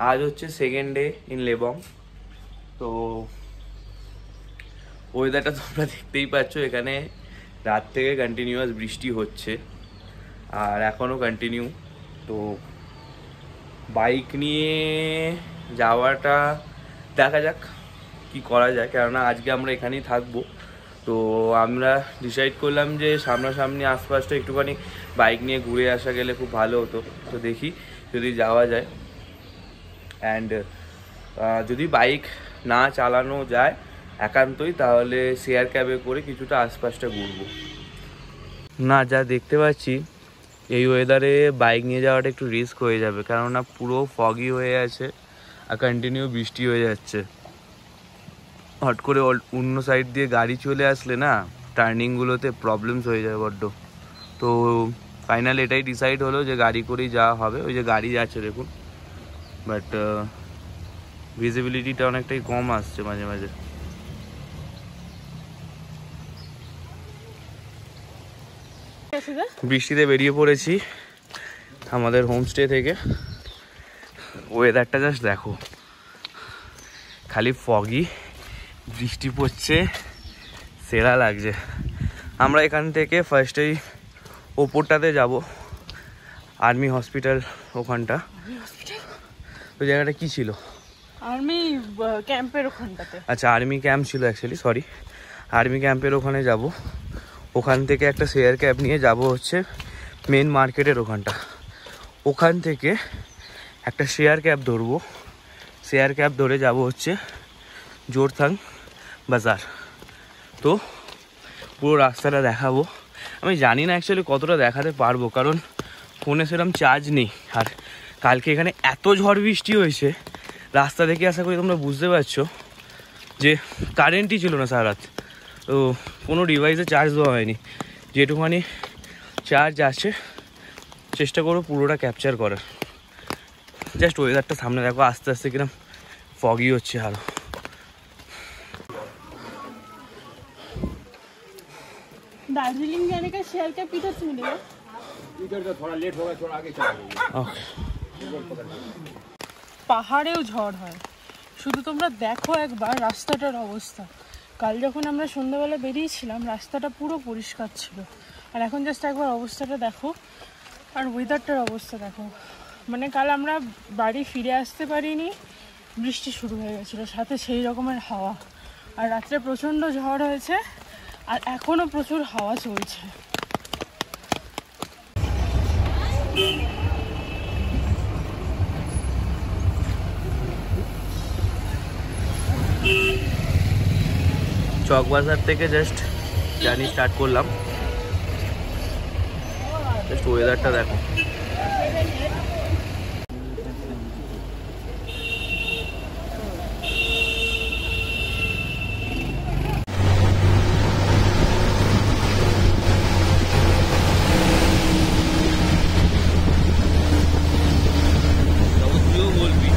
আজ হচ্ছে second day in Lebong. তো ওয়েদারটা তোমরা দেখতেই পাচ্ছ, এখানে রাত থেকে কন্টিনিউয়াস বৃষ্টি হচ্ছে আর এখনও কন্টিনিউ। তো বাইক নিয়ে যাওয়াটা দেখা যাক কি করা যায়, কেননা আজকে আমরা এখানেই থাকবো। তো আমরা ডিসাইড করলাম যে সামনাসামনি আশপাশটা একটুখানি বাইক নিয়ে ঘুরে আসা গেলে খুব ভালো হতো। তো দেখি যদি যাওয়া যায়। অ্যান্ড যদি বাইক না চালানো যায় একান্তই, তাহলে শেয়ার ক্যাবে করে কিছুটা আশপাশটা ঘুরবো। না, যা দেখতে পাচ্ছি এই ওয়েদারে বাইক নিয়ে যাওয়াটা একটু রিস্ক হয়ে যাবে, কেননা পুরো ফগি হয়ে আছে আর কন্টিনিউ বৃষ্টি হয়ে যাচ্ছে। হট করে অন্য সাইড দিয়ে গাড়ি চলে আসলে না টার্নিংগুলোতে প্রবলেমস হয়ে যায় বড্ড। তো ফাইনাল এটাই ডিসাইড হলো যে গাড়ি করেই যাওয়া হবে। ওই যে গাড়ি যাচ্ছে দেখুন, বাট ভিজিবিলিটিটা অনেকটাই কম আসছে মাঝে মাঝে। বৃষ্টিতে বেরিয়ে পড়েছি আমাদের হোমস্টে থেকে। ওয়েদারটা জাস্ট দেখো, খালি ফগি, বৃষ্টি পড়ছে, সেরা লাগছে। আমরা এখান থেকে ফার্স্টেই ওপরটাতে যাব, আর্মি হসপিটাল ওখানটা। ওই জায়গাটা কি ছিল? আর্মি ক্যাম্পের ওখানটাতে। আচ্ছা, আর্মি ক্যাম্প ছিল অ্যাকচুয়ালি, সরি। আর্মি ক্যাম্পের ওখানে যাব। ওখান থেকে একটা শেয়ার ক্যাব নিয়ে যাব হচ্ছে মেন মার্কেটের ওখানটা। ওখান থেকে একটা শেয়ার ক্যাব ধরবো। শেয়ার ক্যাব ধরে যাব হচ্ছে জোরথাং বাজার। তো পুরো রাস্তাটা দেখাবো। আমি জানি না অ্যাকচুয়ালি কতটা দেখাতে পারবো, কারণ ফোনে সেরকম চার্জ নেই। আর কালকে এখানে এত ঝড় বৃষ্টি হয়েছে, রাস্তা দেখে আশা করি তোমরা বুঝতে পারছো যে কারেন্টই ছিল না সারা রাত। তো কোনো ডিভাইসে চার্জ দেওয়া হয়নি। যেটুখানি চার্জ আছে চেষ্টা করো পুরোটা ক্যাপচার করার। জাস্ট ওয়েদারটা সামনে দেখো, আস্তে আস্তে কিরম ফগি হচ্ছে আরো। दार्जिलिंग जाने का शेयर कैब किधर से मिलेगा? इधर का थोड़ा लेट होगा, थोड़ा आगे चला जाइए। পাহাড়েও ঝড় হয়, শুধু তোমরা দেখো একবার রাস্তাটার অবস্থা। কাল যখন আমরা সন্ধ্যাবেলা বেরিয়েছিলাম রাস্তাটা পুরো পরিষ্কার ছিল, আর এখন জাস্ট একবার অবস্থাটা দেখো। আর ওয়েদারটার অবস্থা দেখো, মানে কাল আমরা বাড়ি ফিরে আসতে পারিনি, বৃষ্টি শুরু হয়ে গেছিলো, সাথে সেই রকমের হাওয়া। আর রাত্রে প্রচণ্ড ঝড় হয়েছে, আর এখনও প্রচুর হাওয়া চলছে। চকবাজার থেকে জাস্ট জার্নি স্টার্ট করলাম। জাস্ট ওয়েদারটা দেখো, বলবি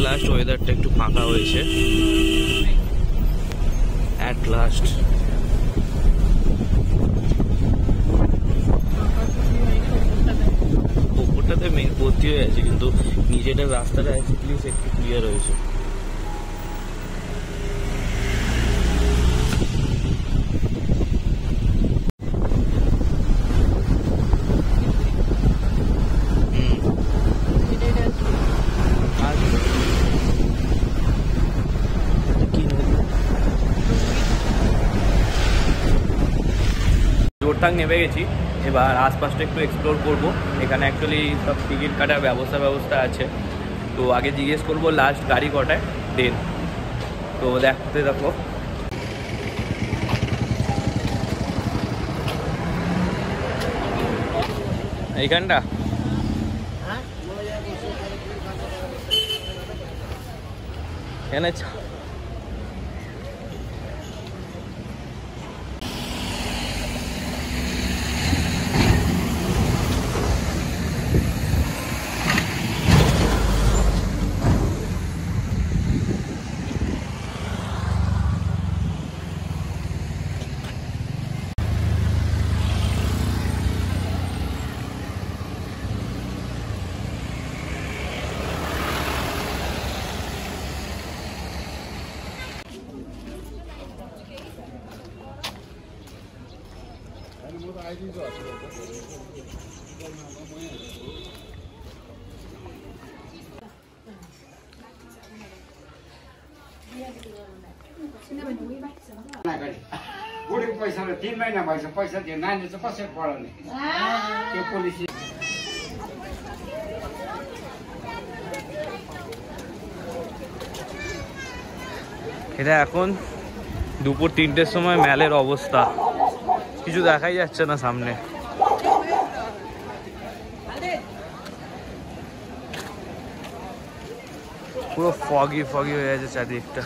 লাস্ট ওয়েদারটা একটু ফাঁকা হয়েছে। অ্যাট লাস্ট ওপরটাতে মেঘ ভর্তি হয়ে আছে, কিন্তু নিচেটার রাস্তাটা অ্যাকচুয়ালি একটু ক্লিয়ার হয়েছে। জোরথাং নেমে গেছি। এবার আশপাশটা একটু এক্সপ্লোর করব। এখানে অ্যাকচুয়ালি সব টিকিট কাটার ব্যবস্থা আছে। তো আগে জিজ্ঞেস করব লাস্ট গাড়ি কটায়, দেন তো দেখতে দেখো। এইখানটা এখানে बुढीको पैसा 3 महिना भएछ, पैसा दियो, नानी चाहिँ कसरी पढाउने त्यो पुलिस। এটা এখন দুপুর 3টের সময় মেলের অবস্থা, কিছু দেখাই যাচ্ছে না সামনে। পুরো ফগি হয়ে গেছে চারদিকটা।